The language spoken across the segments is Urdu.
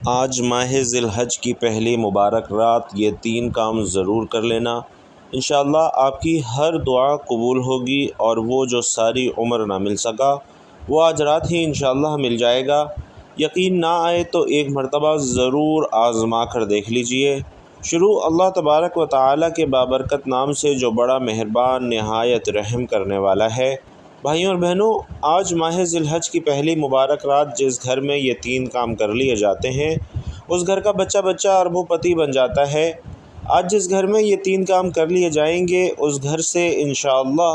آج ماہ ذی الحج کی پہلی مبارک رات یہ 3 کام ضرور کر لینا۔ انشاءاللہ آپ کی ہر دعا قبول ہوگی اور وہ جو ساری عمر نہ مل سکا وہ آج رات ہی انشاءاللہ مل جائے گا۔ یقین نہ آئے تو ایک مرتبہ ضرور آزما کر دیکھ لیجئے۔ شروع اللہ تبارک و تعالی کے بابرکت نام سے جو بڑا مہربان نہایت رحم کرنے والا ہے۔ بھائیوں اور بہنوں، آج ماہ ذی الحج کی پہلی مبارک رات جس گھر میں یہ 3 کام کر لیے جاتے ہیں اس گھر کا بچہ اربوں پتی بن جاتا ہے۔ آج جس گھر میں یہ 3 کام کر لیے جائیں گے اس گھر سے انشاءاللہ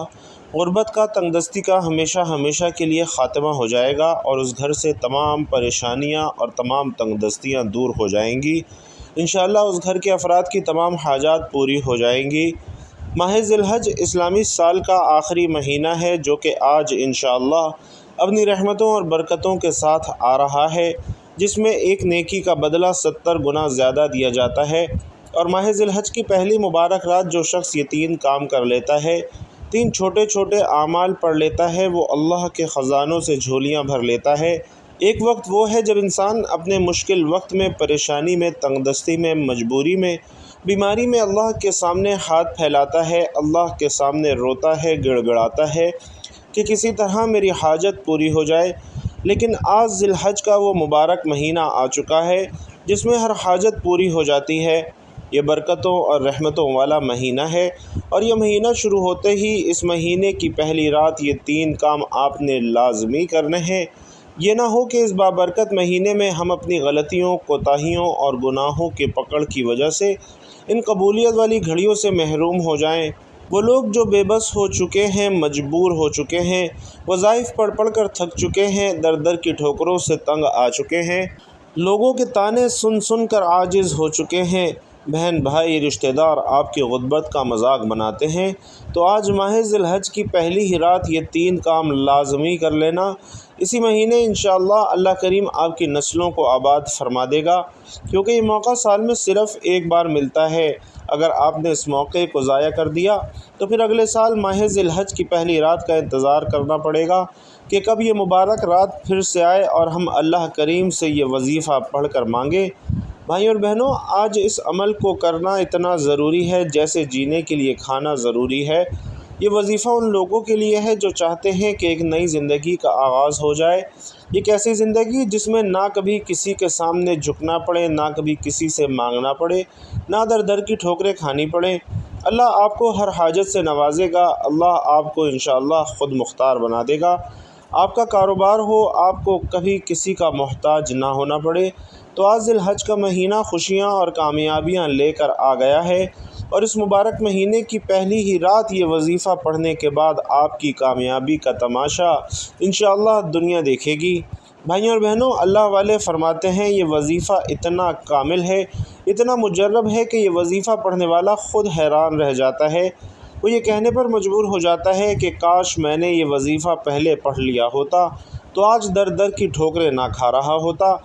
غربت کا، تنگ دستی کا ہمیشہ کے لیے خاتمہ ہو جائے گا اور اس گھر سے تمام پریشانیاں اور تمام تنگ دستیاں دور ہو جائیں گی۔ انشاءاللہ اس گھر کے افراد کی تمام حاجات پوری ہو جائیں گی۔ ماہ ذی الحج اسلامی سال کا آخری مہینہ ہے جو کہ آج انشاءاللہ اپنی رحمتوں اور برکتوں کے ساتھ آ رہا ہے، جس میں ایک نیکی کا بدلہ 70 گنا زیادہ دیا جاتا ہے۔ اور ماہ ذی الحج کی پہلی مبارک رات جو شخص یہ 3 کام کر لیتا ہے، 3 چھوٹے اعمال پڑھ لیتا ہے، وہ اللہ کے خزانوں سے جھولیاں بھر لیتا ہے۔ ایک وقت وہ ہے جب انسان اپنے مشکل وقت میں، پریشانی میں، تنگ دستی میں، مجبوری میں، بیماری میں اللہ کے سامنے ہاتھ پھیلاتا ہے، اللہ کے سامنے روتا ہے، گڑ گڑاتا ہے کہ کسی طرح میری حاجت پوری ہو جائے۔ لیکن آج ذی الحج کا وہ مبارک مہینہ آ چکا ہے جس میں ہر حاجت پوری ہو جاتی ہے۔ یہ برکتوں اور رحمتوں والا مہینہ ہے اور یہ مہینہ شروع ہوتے ہی اس مہینے کی پہلی رات یہ 3 کام آپ نے لازمی کرنے ہیں۔ یہ نہ ہو کہ اس بابرکت مہینے میں ہم اپنی غلطیوں، کوتاہیوں اور گناہوں کے پکڑ کی وجہ سے ان قبولیت والی گھڑیوں سے محروم ہو جائیں۔ وہ لوگ جو بے بس ہو چکے ہیں، مجبور ہو چکے ہیں، وظائف پڑھ کر تھک چکے ہیں، در کی ٹھوکروں سے تنگ آ چکے ہیں، لوگوں کے طعنے سن کر عاجز ہو چکے ہیں، بہن بھائی رشتہ دار آپ کی غربت کا مذاق بناتے ہیں، تو آج ماہ ذی الحج کی پہلی ہی رات یہ 3 کام لازمی کر لینا۔ اسی مہینے انشاءاللہ اللہ کریم آپ کی نسلوں کو آباد فرما دے گا، کیونکہ یہ موقع سال میں صرف ایک بار ملتا ہے۔ اگر آپ نے اس موقع کو ضائع کر دیا تو پھر اگلے سال ماہ ذی الحج کی پہلی رات کا انتظار کرنا پڑے گا کہ کب یہ مبارک رات پھر سے آئے اور ہم اللہ کریم سے یہ وظیفہ پڑھ کر مانگیں۔ بھائیوں اور بہنوں، آج اس عمل کو کرنا اتنا ضروری ہے جیسے جینے کے لیے کھانا ضروری ہے۔ یہ وظیفہ ان لوگوں کے لیے ہے جو چاہتے ہیں کہ ایک نئی زندگی کا آغاز ہو جائے، ایک ایسی زندگی جس میں نہ کبھی کسی کے سامنے جھکنا پڑے، نہ کبھی کسی سے مانگنا پڑے، نہ در کی ٹھوکریں کھانی پڑیں۔ اللہ آپ کو ہر حاجت سے نوازے گا، اللہ آپ کو انشاءاللہ خود مختار بنا دے گا۔ آپ کا کاروبار ہو، آپ کو کبھی کسی کا محتاج نہ ہونا پڑے۔ تو آج ذی الحج کا مہینہ خوشیاں اور کامیابیاں لے کر آ گیا ہے اور اس مبارک مہینے کی پہلی ہی رات یہ وظیفہ پڑھنے کے بعد آپ کی کامیابی کا تماشا انشاءاللہ دنیا دیکھے گی۔ بھائیوں اور بہنوں، اللہ والے فرماتے ہیں یہ وظیفہ اتنا کامل ہے، اتنا مجرب ہے کہ یہ وظیفہ پڑھنے والا خود حیران رہ جاتا ہے۔ وہ یہ کہنے پر مجبور ہو جاتا ہے کہ کاش میں نے یہ وظیفہ پہلے پڑھ لیا ہوتا تو آج در کی ٹھوکریں نہ کھا رہا ہوتا،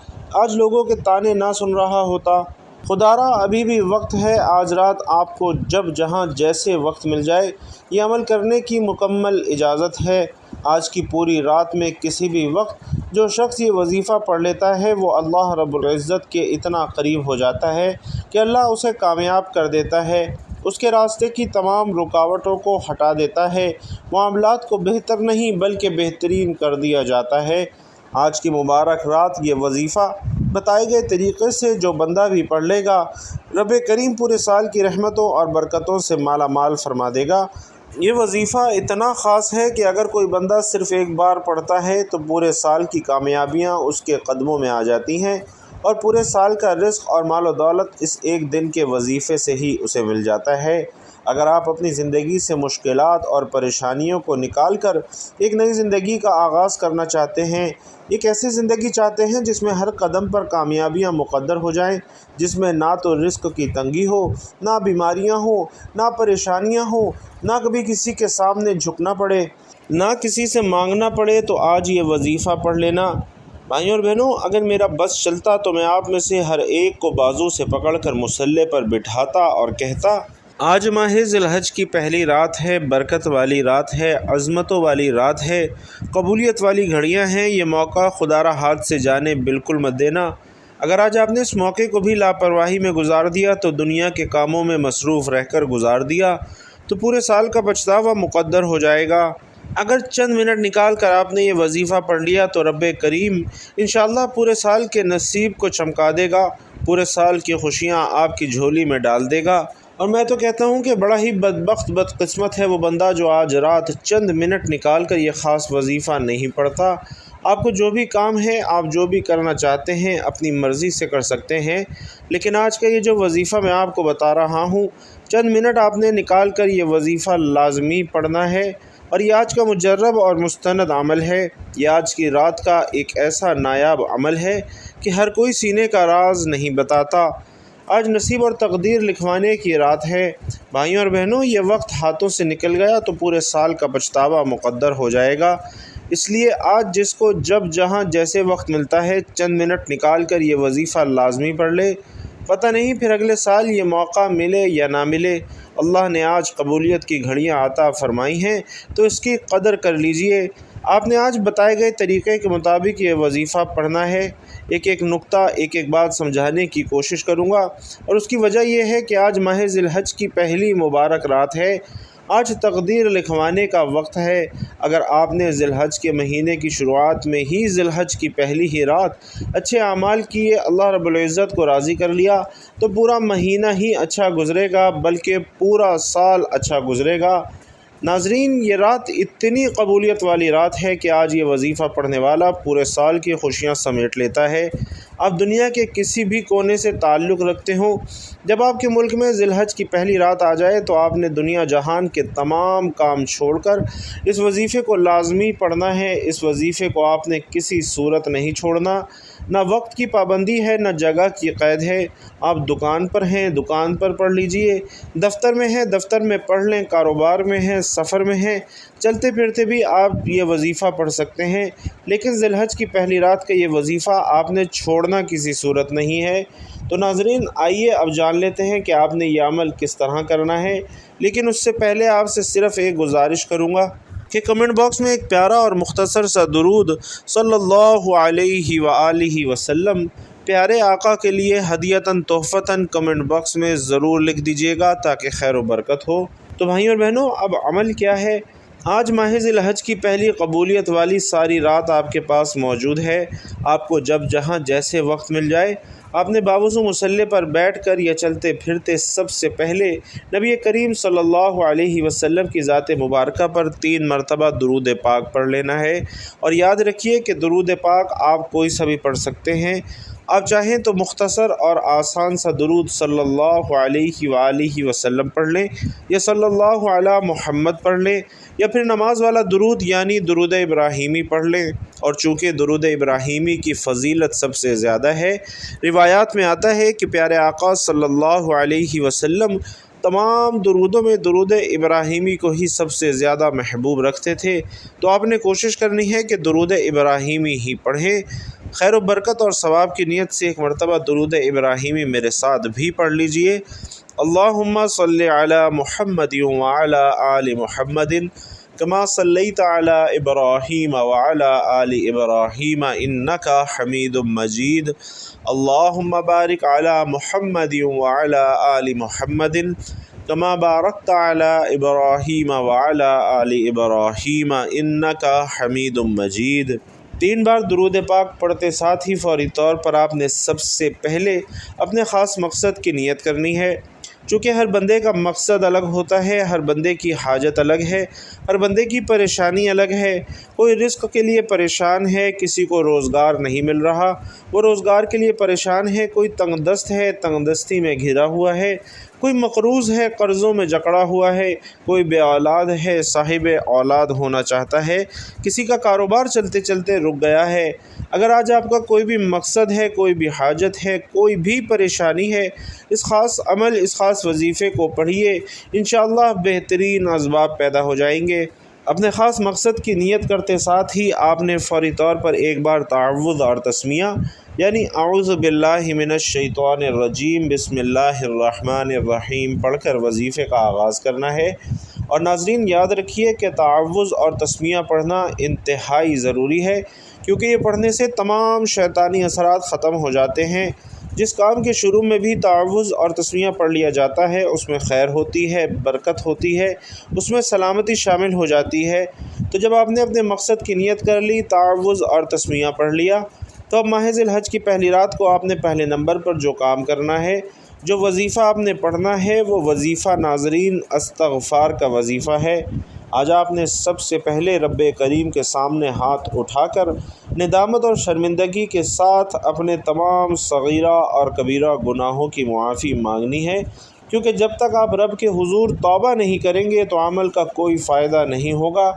آج لوگوں کے طعنے نہ سن رہا ہوتا۔ خدارا ابھی بھی وقت ہے، آج رات آپ کو جب جہاں جیسے وقت مل جائے یہ عمل کرنے کی مکمل اجازت ہے۔ آج کی پوری رات میں کسی بھی وقت جو شخص یہ وظیفہ پڑھ لیتا ہے وہ اللہ رب العزت کے اتنا قریب ہو جاتا ہے کہ اللہ اسے کامیاب کر دیتا ہے، اس کے راستے کی تمام رکاوٹوں کو ہٹا دیتا ہے، معاملات کو بہتر نہیں بلکہ بہترین کر دیا جاتا ہے۔ آج کی مبارک رات یہ وظیفہ بتائے گئے طریقے سے جو بندہ بھی پڑھ لے گا، رب کریم پورے سال کی رحمتوں اور برکتوں سے مالا مال فرما دے گا۔ یہ وظیفہ اتنا خاص ہے کہ اگر کوئی بندہ صرف ایک بار پڑھتا ہے تو پورے سال کی کامیابیاں اس کے قدموں میں آ جاتی ہیں اور پورے سال کا رزق اور مال و دولت اس ایک دن کے وظیفے سے ہی اسے مل جاتا ہے۔ اگر آپ اپنی زندگی سے مشکلات اور پریشانیوں کو نکال کر ایک نئی زندگی کا آغاز کرنا چاہتے ہیں، ایک ایسی زندگی چاہتے ہیں جس میں ہر قدم پر کامیابیاں مقدر ہو جائیں، جس میں نہ تو رزق کی تنگی ہو، نہ بیماریاں ہوں، نہ پریشانیاں ہوں، نہ کبھی کسی کے سامنے جھکنا پڑے، نہ کسی سے مانگنا پڑے، تو آج یہ وظیفہ پڑھ لینا۔ بھائیوں اور بہنوں، اگر میرا بس چلتا تو میں آپ میں سے ہر ایک کو بازو سے پکڑ کر مصلی پر بٹھاتا اور کہتا، آج ماہ ذی الحج کی پہلی رات ہے، برکت والی رات ہے، عظمتوں والی رات ہے، قبولیت والی گھڑیاں ہیں، یہ موقع خدا را ہاتھ سے جانے بالکل مت دینا۔ اگر آج آپ نے اس موقع کو بھی لاپرواہی میں گزار دیا تو دنیا کے کاموں میں مصروف رہ کر گزار دیا تو پورے سال کا پچھتاوا مقدر ہو جائے گا۔ اگر چند منٹ نکال کر آپ نے یہ وظیفہ پڑھ لیا تو رب کریم انشاءاللہ پورے سال کے نصیب کو چمکا دے گا، پورے سال کی خوشیاں آپ کی جھولی میں ڈال دے گا۔ اور میں تو کہتا ہوں کہ بڑا ہی بدبخت بدقسمت ہے وہ بندہ جو آج رات چند منٹ نکال کر یہ خاص وظیفہ نہیں پڑھتا۔ آپ کو جو بھی کام ہے، آپ جو بھی کرنا چاہتے ہیں اپنی مرضی سے کر سکتے ہیں، لیکن آج کا یہ جو وظیفہ میں آپ کو بتا رہا ہوں، چند منٹ آپ نے نکال کر یہ وظیفہ لازمی پڑھنا ہے، اور یہ آج کا مجرب اور مستند عمل ہے۔ یہ آج کی رات کا ایک ایسا نایاب عمل ہے کہ ہر کوئی سینے کا راز نہیں بتاتا۔ آج نصیب اور تقدیر لکھوانے کی رات ہے۔ بھائیوں اور بہنوں، یہ وقت ہاتھوں سے نکل گیا تو پورے سال کا پچھتاوا مقدر ہو جائے گا۔ اس لیے آج جس کو جب جہاں جیسے وقت ملتا ہے چند منٹ نکال کر یہ وظیفہ لازمی پڑھ لے، پتہ نہیں پھر اگلے سال یہ موقع ملے یا نہ ملے۔ اللہ نے آج قبولیت کی گھڑیاں عطا فرمائی ہیں تو اس کی قدر کر لیجئے۔ آپ نے آج بتائے گئے طریقے کے مطابق یہ وظیفہ پڑھنا ہے۔ ایک ایک نقطہ، ایک ایک بات سمجھانے کی کوشش کروں گا، اور اس کی وجہ یہ ہے کہ آج ماہ ذی الحج کی پہلی مبارک رات ہے۔ آج تقدیر لکھوانے کا وقت ہے۔ اگر آپ نے ذی الحج کے مہینے کی شروعات میں ہی ذی الحج کی پہلی ہی رات اچھے اعمال کیے، اللہ رب العزت کو راضی کر لیا، تو پورا مہینہ ہی اچھا گزرے گا، بلکہ پورا سال اچھا گزرے گا۔ ناظرین، یہ رات اتنی قبولیت والی رات ہے کہ آج یہ وظیفہ پڑھنے والا پورے سال کی خوشیاں سمیٹ لیتا ہے۔ آپ دنیا کے کسی بھی کونے سے تعلق رکھتے ہوں، جب آپ کے ملک میں ذی الحج کی پہلی رات آ جائے تو آپ نے دنیا جہان کے تمام کام چھوڑ کر اس وظیفے کو لازمی پڑھنا ہے۔ اس وظیفے کو آپ نے کسی صورت نہیں چھوڑنا۔ نہ وقت کی پابندی ہے، نہ جگہ کی قید ہے۔ آپ دکان پر ہیں، دکان پر پڑھ لیجئے، دفتر میں ہیں، دفتر میں پڑھ لیں، کاروبار میں ہیں، سفر میں ہیں، چلتے پھرتے بھی آپ یہ وظیفہ پڑھ سکتے ہیں، لیکن ذی الحج کی پہلی رات کا یہ وظیفہ آپ نے چھوڑنا کسی صورت نہیں ہے۔ تو ناظرین، آئیے اب جان لیتے ہیں کہ آپ نے یہ عمل کس طرح کرنا ہے، لیکن اس سے پہلے آپ سے صرف ایک گزارش کروں گا کہ کمنٹ باکس میں ایک پیارا اور مختصر سا درود صلی اللہ علیہ وآلہ وسلم پیارے آقا کے لیے ہدیتاً تحفتاً کمنٹ باکس میں ضرور لکھ دیجیے گا تاکہ خیر و برکت ہو۔ تو بھائیوں اور بہنوں، اب عمل کیا ہے؟ آج ماہ ذی الحج کی پہلی قبولیت والی ساری رات آپ کے پاس موجود ہے۔ آپ کو جب جہاں جیسے وقت مل جائے، آپ نے باوضو مصلی پر بیٹھ کر یا چلتے پھرتے سب سے پہلے نبی کریم صلی اللہ علیہ وسلم کی ذات مبارکہ پر 3 مرتبہ درود پاک پڑھ لینا ہے۔ اور یاد رکھیے کہ درود پاک آپ کوئی سا بھی پڑھ سکتے ہیں۔ آپ چاہیں تو مختصر اور آسان سا درود صلی اللہ علیہ وآلہ وسلم پڑھ لیں، یا صلی اللہ علی محمد پڑھ لیں، یا پھر نماز والا درود یعنی درود ابراہیمی پڑھ لیں۔ اور چونکہ درود ابراہیمی کی فضیلت سب سے زیادہ ہے، روایات میں آتا ہے کہ پیارے آقا صلی اللہ علیہ وسلم تمام درودوں میں درود ابراہیمی کو ہی سب سے زیادہ محبوب رکھتے تھے، تو آپ نے کوشش کرنی ہے کہ درود ابراہیمی ہی پڑھیں۔ خیر و برکت اور ثواب کی نیت سے ایک مرتبہ درود ابراہیمی میرے ساتھ بھی پڑھ لیجئے۔ اللہم صلی علی محمد وعلی آل محمد کما صلیت علی ابراہیم وعلی آل ابراہیم انک حمید مجید۔ اللہم بارک علی محمد وعلی آل محمد کما بارکت علی ابراہیم وعلی آل ابراہیم انک حمید مجید۔ 3 بار درود پاک پڑھتے ساتھ ہی فوری طور پر آپ نے سب سے پہلے اپنے خاص مقصد کی نیت کرنی ہے۔ چونکہ ہر بندے کا مقصد الگ ہوتا ہے، ہر بندے کی حاجت الگ ہے، ہر بندے کی پریشانی الگ ہے۔ کوئی رزق کے لیے پریشان ہے، کسی کو روزگار نہیں مل رہا، وہ روزگار کے لیے پریشان ہے، کوئی تنگ دست ہے، تنگ دستی میں گھرا ہوا ہے، کوئی مقروض ہے، قرضوں میں جکڑا ہوا ہے، کوئی بے اولاد ہے، صاحب اولاد ہونا چاہتا ہے، کسی کا کاروبار چلتے چلتے رک گیا ہے۔ اگر آج آپ کا کوئی بھی مقصد ہے، کوئی بھی حاجت ہے، کوئی بھی پریشانی ہے، اس خاص عمل، اس خاص وظیفے کو پڑھیے، انشاءاللہ بہترین اسباب پیدا ہو جائیں گے۔ اپنے خاص مقصد کی نیت کرتے ساتھ ہی آپ نے فوری طور پر ایک بار تعوذ اور تسمیہ یعنی اعوذ باللہ من الشیطان الرجیم بسم اللہ الرحمن الرحیم پڑھ کر وظیفے کا آغاز کرنا ہے۔ اور ناظرین، یاد رکھیے کہ تعوذ اور تسمیہ پڑھنا انتہائی ضروری ہے، کیونکہ یہ پڑھنے سے تمام شیطانی اثرات ختم ہو جاتے ہیں۔ جس کام کے شروع میں بھی تعوذ اور تسمیہ پڑھ لیا جاتا ہے اس میں خیر ہوتی ہے، برکت ہوتی ہے، اس میں سلامتی شامل ہو جاتی ہے۔ تو جب آپ نے اپنے مقصد کی نیت کر لی، تعوذ اور تسمیہ پڑھ لیا، تو اب ماہ ذی الحج کی پہلی رات کو آپ نے پہلے نمبر پر جو کام کرنا ہے، جو وظیفہ آپ نے پڑھنا ہے، وہ وظیفہ ناظرین استغفار کا وظیفہ ہے۔ آج آپ نے سب سے پہلے رب کریم کے سامنے ہاتھ اٹھا کر ندامت اور شرمندگی کے ساتھ اپنے تمام صغیرہ اور کبیرہ گناہوں کی معافی مانگنی ہے، کیونکہ جب تک آپ رب کے حضور توبہ نہیں کریں گے تو عمل کا کوئی فائدہ نہیں ہوگا۔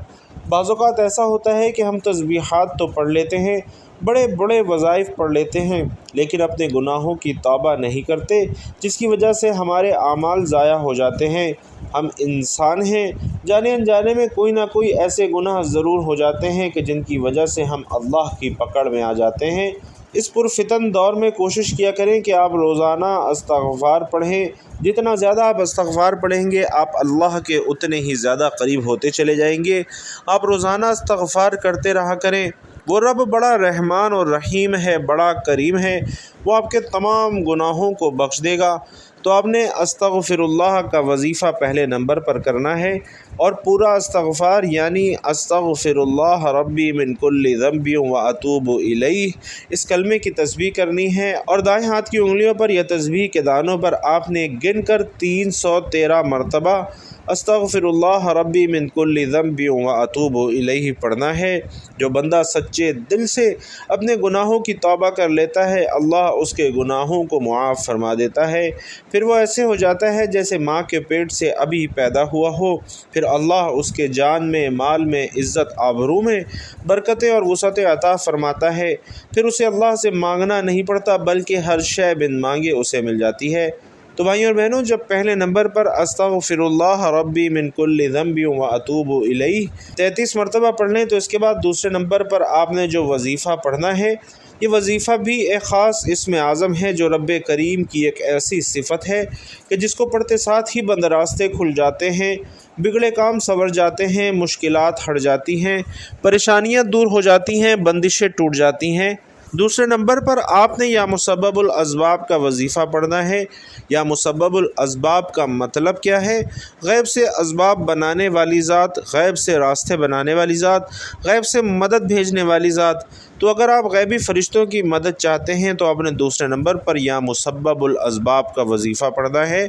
بعض اوقات ایسا ہوتا ہے کہ ہم تسبیحات تو پڑھ لیتے ہیں، بڑے بڑے وظائف پڑھ لیتے ہیں، لیکن اپنے گناہوں کی توبہ نہیں کرتے، جس کی وجہ سے ہمارے اعمال ضائع ہو جاتے ہیں۔ ہم انسان ہیں، جانے انجانے میں کوئی نہ کوئی ایسے گناہ ضرور ہو جاتے ہیں کہ جن کی وجہ سے ہم اللہ کی پکڑ میں آ جاتے ہیں۔ اس پرفتن دور میں کوشش کیا کریں کہ آپ روزانہ استغفار پڑھیں۔ جتنا زیادہ آپ استغفار پڑھیں گے، آپ اللہ کے اتنے ہی زیادہ قریب ہوتے چلے جائیں گے۔ آپ روزانہ استغفار کرتے رہا کریں۔ وہ رب بڑا رحمان اور رحیم ہے، بڑا کریم ہے، وہ آپ کے تمام گناہوں کو بخش دے گا۔ تو آپ نے استغفر اللہ کا وظیفہ پہلے نمبر پر کرنا ہے، اور پورا استغفار یعنی استغفر اللہ ربی من کل ذنب و اتوب الیہ، اس کلمے کی تسبیح کرنی ہے، اور دائیں ہاتھ کی انگلیوں پر یا تسبیح کے دانوں پر آپ نے گن کر 313 مرتبہ استغفر اللہ ربی من کل ذنب و اتوب الیہ پڑھنا ہے۔ جو بندہ سچے دل سے اپنے گناہوں کی توبہ کر لیتا ہے، اللہ اس کے گناہوں کو معاف فرما دیتا ہے۔ پھر وہ ایسے ہو جاتا ہے جیسے ماں کے پیٹ سے ابھی پیدا ہوا ہو۔ پھر اللہ اس کے جان میں، مال میں، عزت آبرو میں برکتیں اور وسعتیں عطا فرماتا ہے۔ پھر اسے اللہ سے مانگنا نہیں پڑتا، بلکہ ہر شے بن مانگے اسے مل جاتی ہے۔ تو بھائیوں اور بہنوں، جب پہلے نمبر پر استغفر اللہ ربی من کل ذنب و اتوب الیہ 33 مرتبہ پڑھ لیں، تو اس کے بعد دوسرے نمبر پر آپ نے جو وظیفہ پڑھنا ہے، یہ وظیفہ بھی ایک خاص اسم اعظم ہے، جو رب کریم کی ایک ایسی صفت ہے کہ جس کو پڑھتے ساتھ ہی بند راستے کھل جاتے ہیں، بگڑے کام سنور جاتے ہیں، مشکلات ہٹ جاتی ہیں، پریشانیاں دور ہو جاتی ہیں، بندشیں ٹوٹ جاتی ہیں۔ دوسرے نمبر پر آپ نے یا مسبب الاسباب کا وظیفہ پڑھنا ہے۔ یا مسبب الاسباب کا مطلب کیا ہے؟ غیب سے اسباب بنانے والی ذات، غیب سے راستے بنانے والی ذات، غیب سے مدد بھیجنے والی ذات۔ تو اگر آپ غیبی فرشتوں کی مدد چاہتے ہیں تو آپ نے دوسرے نمبر پر یا مسبب الاسباب کا وظیفہ پڑھنا ہے۔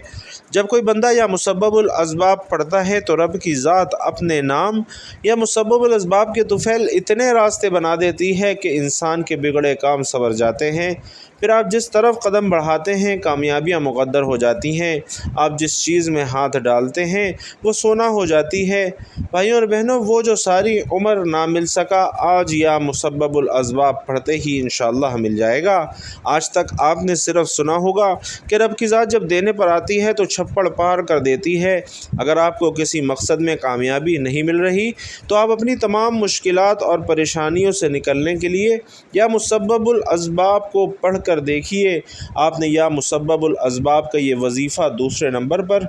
جب کوئی بندہ یا مسبب الاسباب پڑھتا ہے تو رب کی ذات اپنے نام یا مسبب الاسباب کے طفیل اتنے راستے بنا دیتی ہے کہ انسان کے بگڑے کام سنور جاتے ہیں۔ پھر آپ جس طرف قدم بڑھاتے ہیں کامیابیاں مقدر ہو جاتی ہیں۔ آپ جس چیز میں ہاتھ ڈالتے ہیں وہ سونا ہو جاتی ہے۔ بھائیوں اور بہنوں، وہ جو ساری عمر نہ مل سکا، آج یا مسبب الاسباب پڑھتے ہی انشاءاللہ مل جائے گا۔ آج تک آپ نے صرف سنا ہوگا کہ رب کی ذات جب دینے پر آتی ہے تو چھپڑ پار کر دیتی ہے۔ اگر آپ کو کسی مقصد میں کامیابی نہیں مل رہی تو آپ اپنی تمام مشکلات اور پریشانیوں سے نکلنے کے لیے یا مسبب الاسباب کو پڑھ کر دیکھیے۔ آپ نے یا مسبب الاسباب کا یہ وظیفہ دوسرے نمبر پر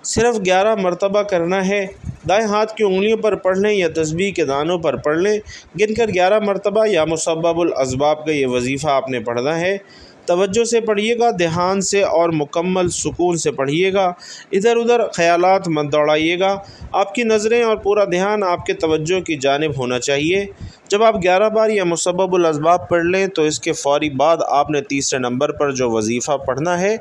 صرف 11 مرتبہ کرنا ہے۔ دائیں ہاتھ کی انگلیوں پر پڑھ لیں یا تسبیح کے دانوں پر پڑھ لیں، گن کر 11 مرتبہ یا مسبب الاسباب کا یہ وظیفہ آپ نے پڑھنا ہے۔ توجہ سے پڑھیے گا، دھیان سے اور مکمل سکون سے پڑھیے گا، ادھر ادھر خیالات مت دوڑائیے گا۔ آپ کی نظریں اور پورا دھیان آپ کے توجہ کی جانب ہونا چاہیے۔ جب آپ 11 بار یا مسبب الاسباب پڑھ لیں تو اس کے فوری بعد آپ نے تیسرے نمبر پر جو وظیفہ پڑھنا ہے،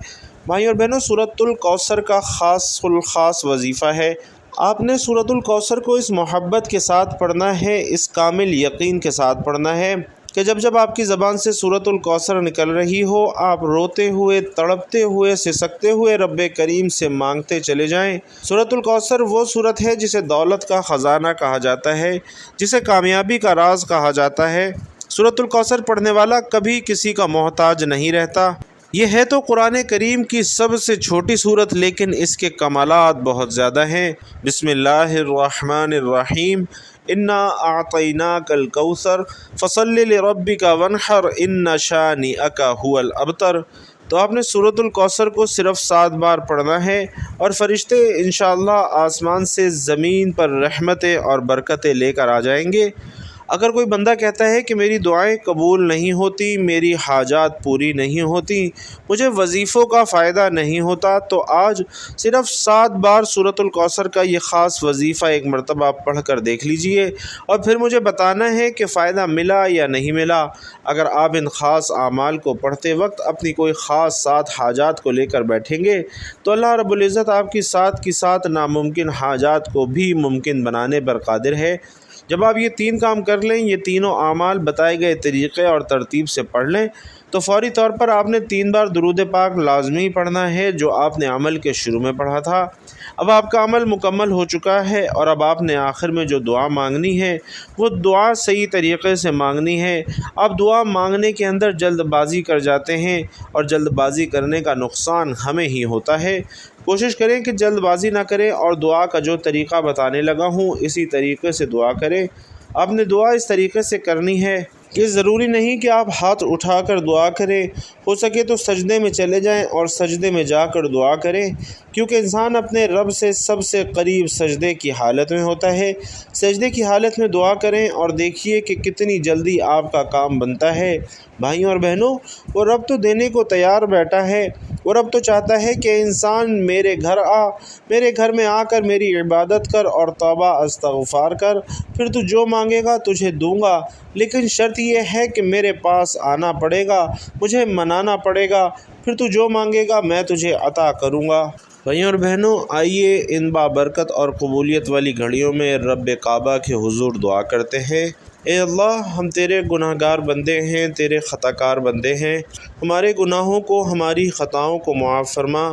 بھائیوں اور بہنوں، سورۃ الکوثر کا خاص الخاص وظیفہ ہے۔ آپ نے سورۃ الکوثر کو اس محبت کے ساتھ پڑھنا ہے، اس کامل یقین کے ساتھ پڑھنا ہے کہ جب جب آپ کی زبان سے سورۃ الکوثر نکل رہی ہو، آپ روتے ہوئے، تڑپتے ہوئے، سسکتے ہوئے رب کریم سے مانگتے چلے جائیں۔ سورۃ الکوثر وہ سورت ہے جسے دولت کا خزانہ کہا جاتا ہے، جسے کامیابی کا راز کہا جاتا ہے۔ سورۃ الکوثر پڑھنے والا کبھی کسی کا محتاج نہیں رہتا۔ یہ ہے تو قرآن کریم کی سب سے چھوٹی سورت، لیکن اس کے کمالات بہت زیادہ ہیں۔ بسم اللہ الرحمن الرحیم، انا اعطیناک الکوثر فصل لربک وانحر ان شانئک هو الابتر۔ تو آپ نے سورۃ الکوثر کو صرف 7 بار پڑھنا ہے، اور فرشتے انشاءاللہ آسمان سے زمین پر رحمتیں اور برکتیں لے کر آ جائیں گے۔ اگر کوئی بندہ کہتا ہے کہ میری دعائیں قبول نہیں ہوتی، میری حاجات پوری نہیں ہوتی، مجھے وظیفوں کا فائدہ نہیں ہوتا، تو آج صرف 7 بار سورۃ الکوثر کا یہ خاص وظیفہ ایک مرتبہ پڑھ کر دیکھ لیجئے اور پھر مجھے بتانا ہے کہ فائدہ ملا یا نہیں ملا۔ اگر آپ ان خاص اعمال کو پڑھتے وقت اپنی کوئی خاص 7 حاجات کو لے کر بیٹھیں گے تو اللہ رب العزت آپ کی 7 ناممکن حاجات کو بھی ممکن بنانے پر قادر ہے۔ جب آپ یہ 3 کام کر لیں، یہ تینوں اعمال بتائے گئے طریقے اور ترتیب سے پڑھ لیں، تو فوری طور پر آپ نے 3 بار درود پاک لازمی پڑھنا ہے جو آپ نے عمل کے شروع میں پڑھا تھا۔ اب آپ کا عمل مکمل ہو چکا ہے اور اب آپ نے آخر میں جو دعا مانگنی ہے وہ دعا صحیح طریقے سے مانگنی ہے۔ آپ دعا مانگنے کے اندر جلد بازی کر جاتے ہیں اور جلد بازی کرنے کا نقصان ہمیں ہی ہوتا ہے۔ کوشش کریں کہ جلد بازی نہ کریں اور دعا کا جو طریقہ بتانے لگا ہوں اسی طریقے سے دعا کریں۔ آپ نے دعا اس طریقے سے کرنی ہے کہ ضروری نہیں کہ آپ ہاتھ اٹھا کر دعا کریں، ہو سکے تو سجدے میں چلے جائیں اور سجدے میں جا کر دعا کریں، کیونکہ انسان اپنے رب سے سب سے قریب سجدے کی حالت میں ہوتا ہے۔ سجدے کی حالت میں دعا کریں اور دیکھیے کہ کتنی جلدی آپ کا کام بنتا ہے۔ بھائیوں اور بہنوں، وہ رب تو دینے کو تیار بیٹھا ہے۔ وہ رب تو چاہتا ہے کہ انسان میرے گھر میں آ کر میری عبادت کر اور توبہ استغفار کر، پھر تو جو مانگے گا تجھے دوں گا، لیکن شرط یہ ہے کہ میرے پاس آنا پڑے گا، مجھے منانا پڑے گا، پھر تو جو مانگے گا میں تجھے عطا کروں گا۔ بھائیوں اور بہنوں، آئیے ان بابرکت اور قبولیت والی گھڑیوں میں رب کعبہ کے حضور دعا کرتے ہیں۔ اے اللہ، ہم تیرے گناہ گار بندے ہیں، تیرے خطا کار بندے ہیں، ہمارے گناہوں کو، ہماری خطاؤں کو معاف فرما۔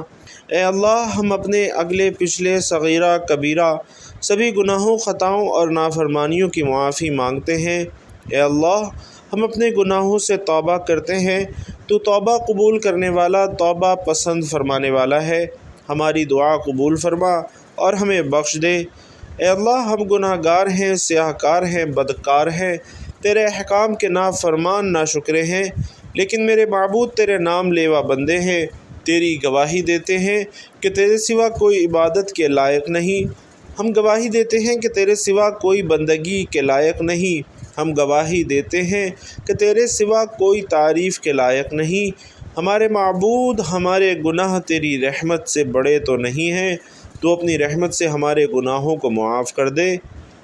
اے اللہ، ہم اپنے اگلے پچھلے صغیرہ کبیرہ سبھی گناہوں، خطاؤں اور نافرمانیوں کی معافی مانگتے ہیں۔ اے اللہ، ہم اپنے گناہوں سے توبہ کرتے ہیں، تو توبہ قبول کرنے والا، توبہ پسند فرمانے والا ہے۔ ہماری دعا قبول فرما اور ہمیں بخش دے۔ اے اللہ، ہم گناہ گار ہیں، سیاہ کار ہیں، بدکار ہیں، تیرے احکام کے نافرمان ناشکرے ہیں، لیکن میرے معبود تیرے نام لیوا بندے ہیں، تیری گواہی دیتے ہیں کہ تیرے سوا کوئی عبادت کے لائق نہیں۔ ہم گواہی دیتے ہیں کہ تیرے سوا کوئی بندگی کے لائق نہیں۔ ہم گواہی دیتے ہیں کہ تیرے سوا کوئی تعریف کے لائق نہیں۔ ہمارے معبود، ہمارے گناہ تیری رحمت سے بڑے تو نہیں ہیں، تو اپنی رحمت سے ہمارے گناہوں کو معاف کر دے۔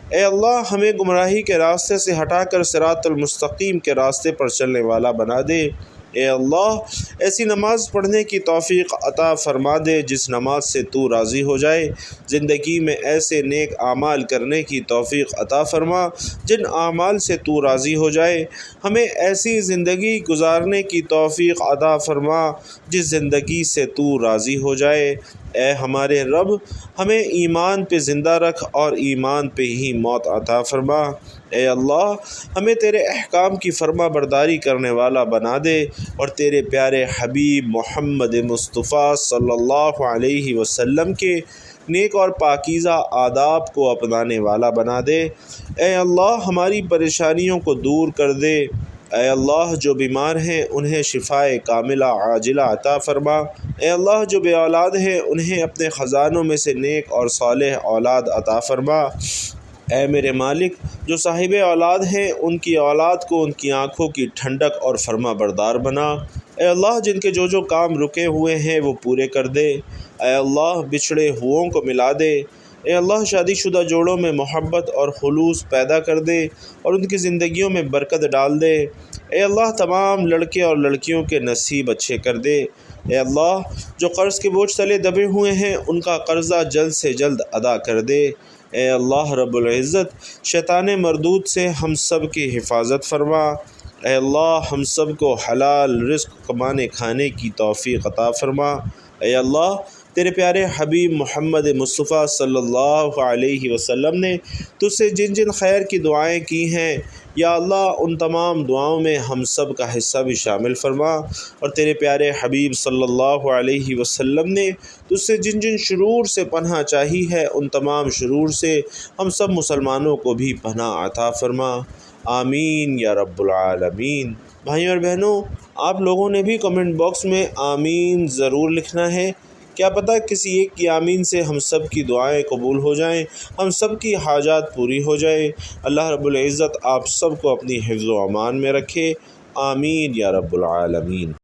اے اللہ، ہمیں گمراہی کے راستے سے ہٹا کر صراط المستقیم کے راستے پر چلنے والا بنا دے۔ اے اللہ، ایسی نماز پڑھنے کی توفیق عطا فرما دے جس نماز سے تو راضی ہو جائے۔ زندگی میں ایسے نیک اعمال کرنے کی توفیق عطا فرما جن اعمال سے تو راضی ہو جائے۔ ہمیں ایسی زندگی گزارنے کی توفیق عطا فرما جس زندگی سے تو راضی ہو جائے۔ اے ہمارے رب، ہمیں ایمان پہ زندہ رکھ اور ایمان پہ ہی موت عطا فرما۔ اے اللہ، ہمیں تیرے احکام کی فرما برداری کرنے والا بنا دے اور تیرے پیارے حبیب محمد مصطفیٰ صلی اللہ علیہ وسلم کے نیک اور پاکیزہ آداب کو اپنانے والا بنا دے۔ اے اللہ، ہماری پریشانیوں کو دور کر دے۔ اے اللہ، جو بیمار ہیں انہیں شفائے کاملہ عاجلہ عطا فرما۔ اے اللہ، جو بے اولاد ہیں انہیں اپنے خزانوں میں سے نیک اور صالح اولاد عطا فرما۔ اے میرے مالک، جو صاحب اولاد ہیں ان کی اولاد کو ان کی آنکھوں کی ٹھنڈک اور فرما بردار بنا۔ اے اللہ، جن کے جو کام رکے ہوئے ہیں وہ پورے کر دے۔ اے اللہ، بچھڑے ہوئوں کو ملا دے۔ اے اللہ، شادی شدہ جوڑوں میں محبت اور خلوص پیدا کر دے اور ان کی زندگیوں میں برکت ڈال دے۔ اے اللہ، تمام لڑکے اور لڑکیوں کے نصیب اچھے کر دے۔ اے اللہ، جو قرض کے بوجھ تلے دبے ہوئے ہیں ان کا قرضہ جلد سے جلد ادا کر دے۔ اے اللہ رب العزت، شیطان مردود سے ہم سب کی حفاظت فرما۔ اے اللہ، ہم سب کو حلال رزق کمانے کھانے کی توفیق عطا فرما۔ اے اللہ، تیرے پیارے حبیب محمد مصطفیٰ صلی اللہ علیہ وسلم نے تجھ سے جن جن خیر کی دعائیں کی ہیں، یا اللہ ان تمام دعاؤں میں ہم سب کا حصہ بھی شامل فرما، اور تیرے پیارے حبیب صلی اللہ علیہ وسلم نے تجھ سے جن جن شرور سے پناہ چاہی ہے ان تمام شرور سے ہم سب مسلمانوں کو بھی پناہ عطا فرما۔ آمین یا رب العالمین۔ بھائیوں اور بہنوں، آپ لوگوں نے بھی کمنٹ باکس میں آمین ضرور لکھنا ہے، کیا پتہ کسی ایک کی آمین سے ہم سب کی دعائیں قبول ہو جائیں، ہم سب کی حاجات پوری ہو جائیں۔ اللہ رب العزت آپ سب کو اپنی حفظ و امان میں رکھے، آمین یا رب العالمین۔